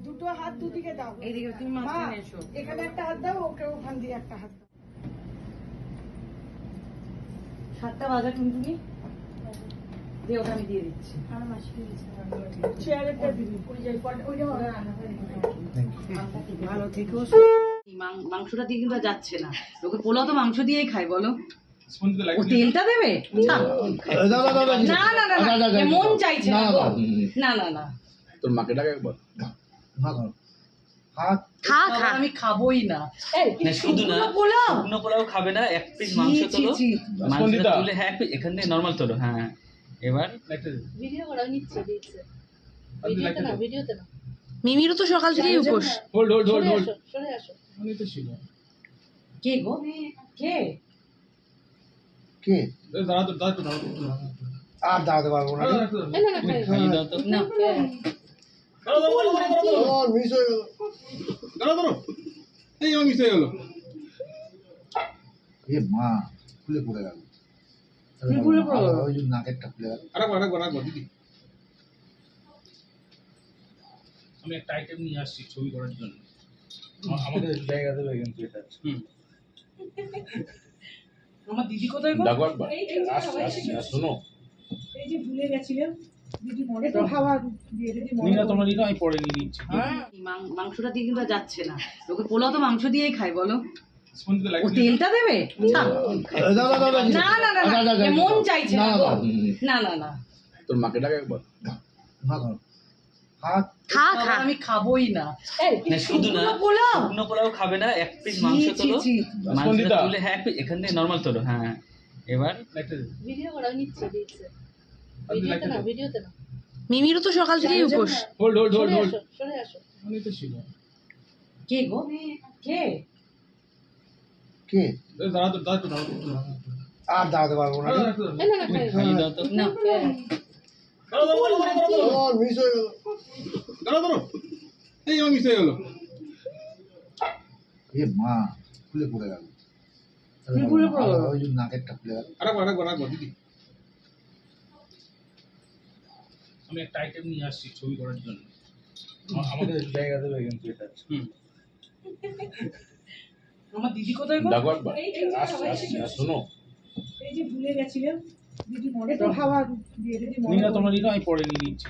দুটো হাত দুদিকে দাও। এইদিকে তুমি মাঝখানে এসো। এখানে একটা হাত দাও, ওকে ওখান দিয়ে একটা হাত দাও। 7টা বাজা তুমি দিয়ে ওটা আমি দিয়ে দিচ্ছি। চেয়ারেরটা দিবি। ভালো থেকো। মাংসটা দিয়ে কিন্তু আর যাচ্ছে না। লোকে পোলাও তো মাংস দিয়েই খায় বলো। ও তেলটা দেবে? না না না না, মন চাইছে না। না না না, তোর মাকে ডাক একবার। খা খা, আমি খাবোই না। শুধু না, শুকনো পোলাও খাবে না, এক পিস মাংস তোলো, মাংসটা তুলে হ্যাঁ এখান থেকে নরমাল তোলো। হ্যাঁ এবার ভিডিও করা নিচ্ছে দিচ্ছে, ভিডিওতে না, ভিডিওতে না। মিমিরও তো সকাল থেকেই উপোস। Hold hold hold hold. সরে আসো। আমি তো ছিল। কে গো? কে? কে? দাঁড়াতে আর দাঁড়াতে পারবো না। না না না, খাইয়ে দাও তো। না মিস হয়ে গেল। দাঁড়াও এই আমার মিস হয়ে গেল। এ মা, খুলে পড়ে গেল। খুলে পড়ে গেল? ওই যে নাকেরটা খুলে গেল। আরেকবার দিদি। আমি একটা আইটেম নিয়ে আসছি ছবি করার জন্য। আমাদের জায়গা দেবে কিন্তু এটা। আমার দিদি কোথায় গো? দেখো একবার। শোনো। এই যে ভুলে গেছিলাম দিদি, মনে তো খাওয়া দিয়ে দিদি মনে নিনা তোমরা নিনা, আমি পরে নিয়ে নিচ্ছি। মাংসটা দিয়ে কিন্তু আর যাচ্ছে না। লোকে পোলাও তো মাংস দিয়েই খায় বলো। স্পঞ্জিতে ও লাগবে। তেলটা দেবে? না না না না, মন চাইছে না। না না না, তোর মাকে ডাক একবার। খা খা, আমি খাবোই না। শুধু না, পোলাও শুকনো পোলাও খাবে না, এক পিস মাংস তোলো, মাংসটা তুলে হ্যাঁ এখান থেকে নরমাল তোলো। হ্যাঁ এবার ভিডিও করা নিচ্ছে দিচ্ছে, ভিডিওতে না, ভিডিওতে না। মিমিরও তো সকাল থেকেই উপোস। Hold hold hold hold. সরে আসো। আমি তো ছিল। কে গো? কে? কে? দাঁড়াতে আর দাঁড়াতে পারবো না। না না না, খাইয়ে দাও তো। না মিস হয়ে গেল। দাঁড়াও এই আমার মিস হয়ে গেল। এ মা, খুলে পড়ে গেল। খুলে পড়ে গেল? ওই যে নাকেরটা খুলে গেল। আরেকবার দিদি। আমি একটা আইটেম নিয়ে আসছি ছবি করার জন্য। আমাদের জায়গা দেবে কিন্তু এটা। আমার দিদি কোথায় গো? দেখো একবার। শোনো। এই যে ভুলে গেছিলাম দিদি, মনে তো খাওয়া দিয়ে দিদি মনে নিনা তোমরা নিনা, আমি পরে নিয়ে নিচ্ছি।